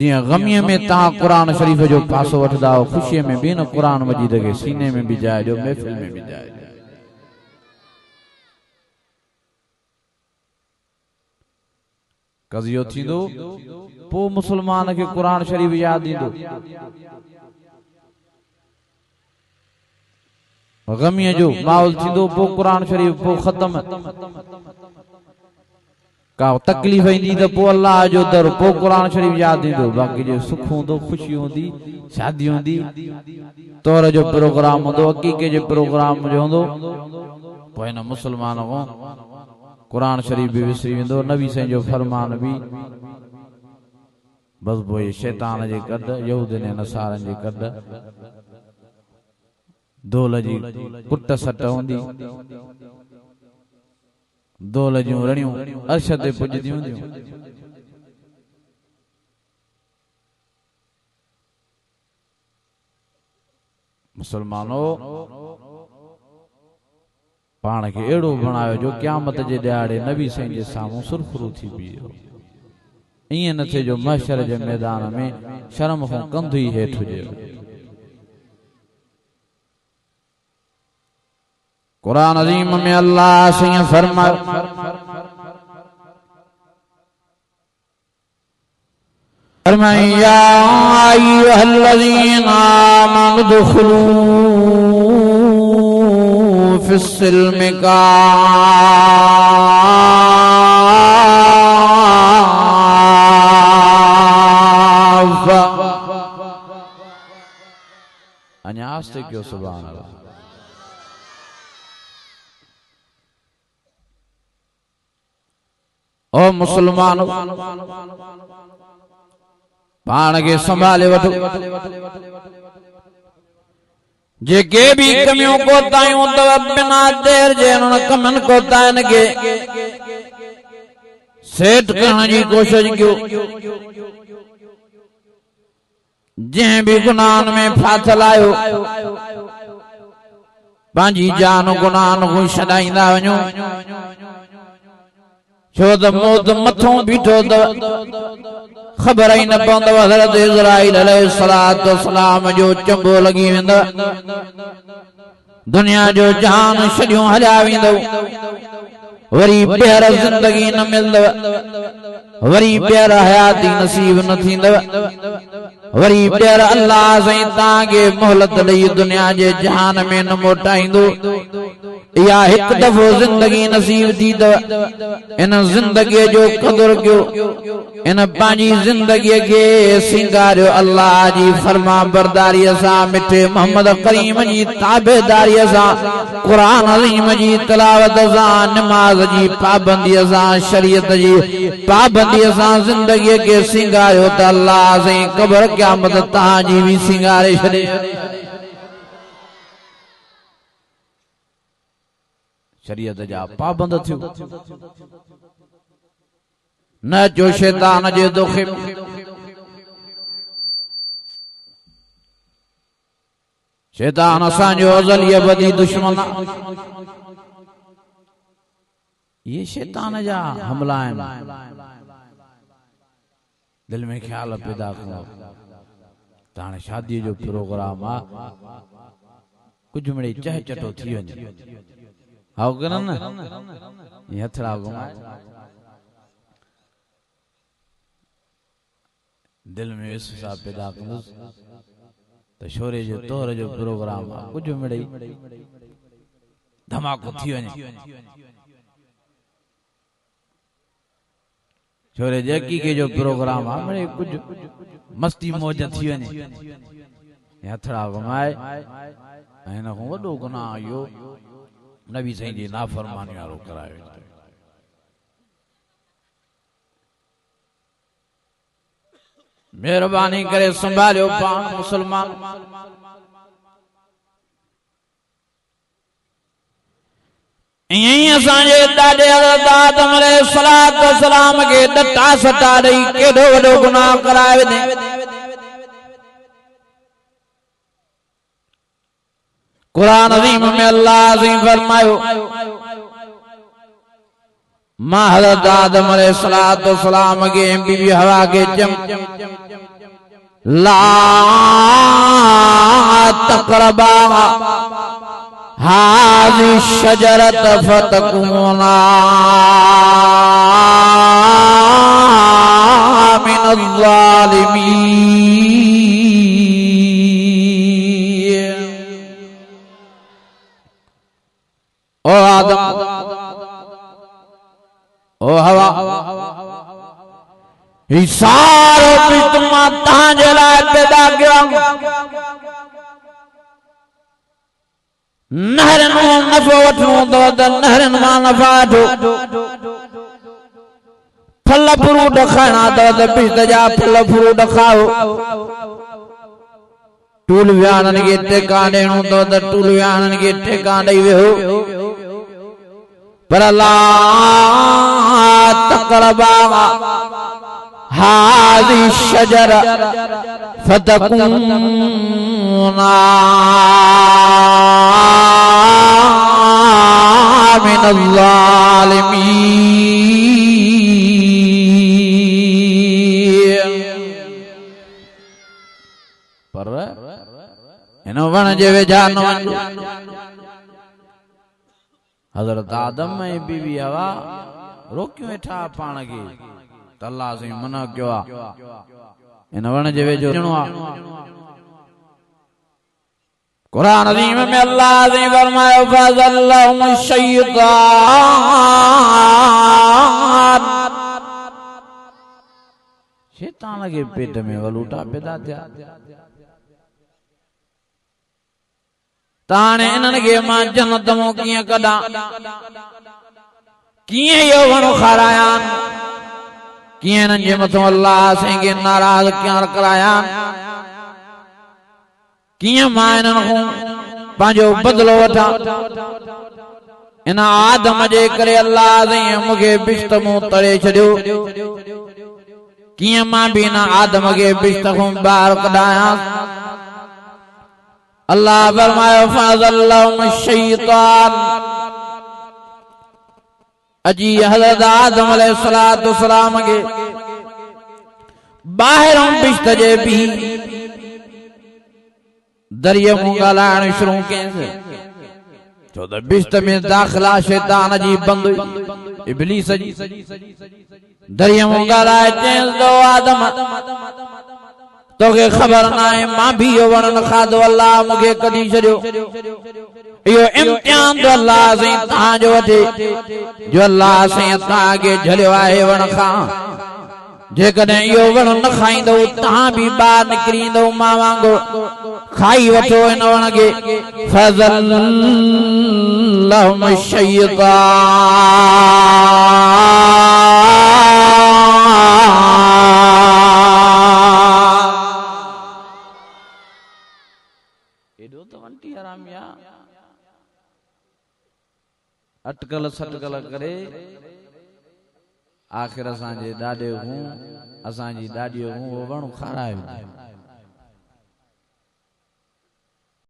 जीअं ग़मीअ में तव्हां क़ुरान शरीफ़ जो पासो वठंदा हो, ख़ुशीअ में बि न क़ुरान मजीद खे सीने में बि जाइ ॾियो, महफ़िल में बि जाइ ॾियो। कज़ियो थींदो पोइ मुसलमान खे क़ुरान शरीफ़ यादि ईंदो। ग़मीअ जो माहौल थींदो पोइ क़ुरान शरीफ़ पोइ ख़त्म। का तकलीफ़ ईंदी त पोइ अल्लाह जो दर पोइ क़ुरान शरीफ़ यादि ईंदो। बाक़ी जो सुख हूंदो, ख़ुशी हूंदी, शादी हूंदी, तौर जो प्रोग्राम हूंदो, अक़ीक़े जो प्रोग्राम जो हूंदो, पोइ हिन मुसलमान को क़ुरान शरीफ़ भी विसरी वेंदो, नबी साईं जो फरमान भी। बस पोइ शैतान जे कॾ, यहूदन ऐं नसारनि जे कॾ दोल जी कुट सट हूंदी, दोल जूं रड़ियूं अर्श ते पुॼंदी हूंदियूं। मुसलमानो पाण खे अहिड़ो बणायो जो क़यामत जे ॾियारे नबी साईं जे साम्हूं सुरख़ुरू थी बीहो। ईअं न थिए जो महशर जे मैदान में शर्म खां कंधु ई हेठि हुजे। कुरान अज़ीम में अल्लाह साईं फरमायो, या अय्युहल्लज़ीना आमनु दुख़ुलू फिस्सिल्मि काफ़ा। अञा आस्ते क्यों सुभान अल्लाह। ओ मुसलमान पाण खे संभाले वठो। जेके भी कमियों कोताहियूं अथव बिना देर जे उन कमनि कोताहियुनि खे सेट करण जी कोशिश कयो। जंहिं भी गुनाहनि में फाथल आहियो पंहिंजी जान गुनाहनि खां छॾाईंदा वञो, छो त मौत मथों बीठो अथव। ख़बर ही न पवंदव हज़रत इज़राइल अलैहिस्सलाम जो चंबो लगी वेंदव, दुनिया जो जहान छॾियो हलिया वेंदव, वरी ॿीहर ज़िंदगी न मिलंदव, वरी ॿीहर हयाती नसीब न थींदव, वरी ॿीहर अल्लाह साईं तव्हांखे मोहलत ॾेई दुनिया जे जहान में न मोटाईंदो। या हिकु दफ़ो जिंदगी नसीब थी अथव, इन जिंदगीअ जो क़दुरु कयो, इन पंहिंजी जिंदगीअ खे सिंगारियो अल्लाह जी फरमा बरदारीअ सां, मिठे मोहम्मद करीम जी ताबेदारीअ सां, क़ुरान अज़ीम जी तिलावत सां, नमाज जी पाबंदीअ सां, शरीयत जी पाबंदीअ सां जिंदगीअ खे सिंगारियो त अल्लाह साईं क़ब्र क़यामत तव्हांजी बि सिंगारे छॾे। शरीयत जा पाबंद थियो न जो शैतान जे दोखे में। शैतान असांजो अज़ली अबदी दुश्मन आहे। ये शैतान जा हमला आहिनि। दिल में ख्याल पैदा करो त हाणे शादीअ जो प्रोग्राम आहे, कुझु मिड़ई चह चटो थी वञे, हाउ करन न ये हथड़ा घुमाए, दिल में विश्वास पैदा कंदुसि त शोरे जो तौर जो प्रोग्राम आहे, कुझु मिड़ई धमाको थी वञे, छोरे जे अक़ीक़े जो प्रोग्राम आहे, मिड़ई कुझु मस्ती मौज थी वञे, हथड़ा घुमाए। ऐं हिन खां वॾो गुनाह इहो नबी साईं जी नाफरमानी वारो करायो। मेहरबानी करे संभालियो पाण मुसलमान। ईअं ई असांजे ॾाॾे हज़रत आदम अलैहिस्सलाम खे ॾटा सटा ॾेई केॾो वॾो गुनाह करायो विधे। कुरान अज़ीम में अल्लाह साईं फरमायो, मां हज़रत आदम अलैहिस्सलाम के बीबी हवा के चम ला तक़रबा हाज़ि शजरत फतकुना मिनज़ ज़ालिमीन। ओ आदम, ओ हवा, ही सारो कुछ मां तव्हांजे लाइ पैदा कयो। नहरन मां नफ़ो वठणो अथव त नहरन मां नफ़ा वठो, फल फ्रूट खाइणा अथव त बिश्त जा फल फ्रूट खाओ, टूल विहाणनि खे टेका ॾियणो अथव त टूल विहाणनि खे टेका ॾेई वेहो, पर ला तक़रबा हाज़ि शजरा फतकुना मिनज़ ज़ालिमीन। पर इन वण जे वेझा न वञो। हज़रत आदम ऐं बीबी हवा रोकियो वेठा पाण खे त अल्लाह साईं मना कयो आहे इन वण जे वेझो वञणो आहे। कुरान अज़ीम में अल्लाह ने फरमायो फज़ल्लहुम शैतान, शैतान के पेट में वलूटा पैदा थिया। ताने इन्हनि खे मां जन्नत मां कीअं कढां, कीअं इहो वण खारायां, कीअं इन्हनि जे मथां अल्लाह साईं खे नाराज़ कीअं करायां, कीअं मां इन्हनि खां पंहिंजो बदिलो वठां। इन आदम जे करे अल्लाह साईं मूंखे बिश्त मां तड़े छॾियो, कीअं मां बि इन आदम खे बिश्त खां ॿाहिरि कढायां। अल्लाह फरमायो फज़ल्लहुम शैतान, अजी हज़रत आदम अलैहिस्सलाम के ॿाहिरों बिश्त जे भी दरिया मूं ॻाल्हाइण शुरू कयसि, छो त बिश्त में दाख़िला शैतान जी बंदि इब्लीस जी। दरिया मूं ॻाल्हाए चयसि तो आदम तोखे ख़बर न आहे मां भी इहो वण न खाधो, अल्लाह मूंखे कढी छॾियो। इहो इम्तिहान तो अल्लाह साईं तव्हांजो वठे, जो अल्लाह साईं तव्हांखे झलियो आहे वण खां। जेकॾहिं इहो वण न खाईंदो तव्हां बि ॿाहिरि निकिरी ईंदो मां वांगुरु, खाई वठो इन वण खे। फज़ल्लहुम शैतान। एॾो त वंटी हरामिया अटकल सटकल करे आख़िर असांजे ॾाॾे हूं असांजी ॾाॾीअ हूं वो वण खारायो।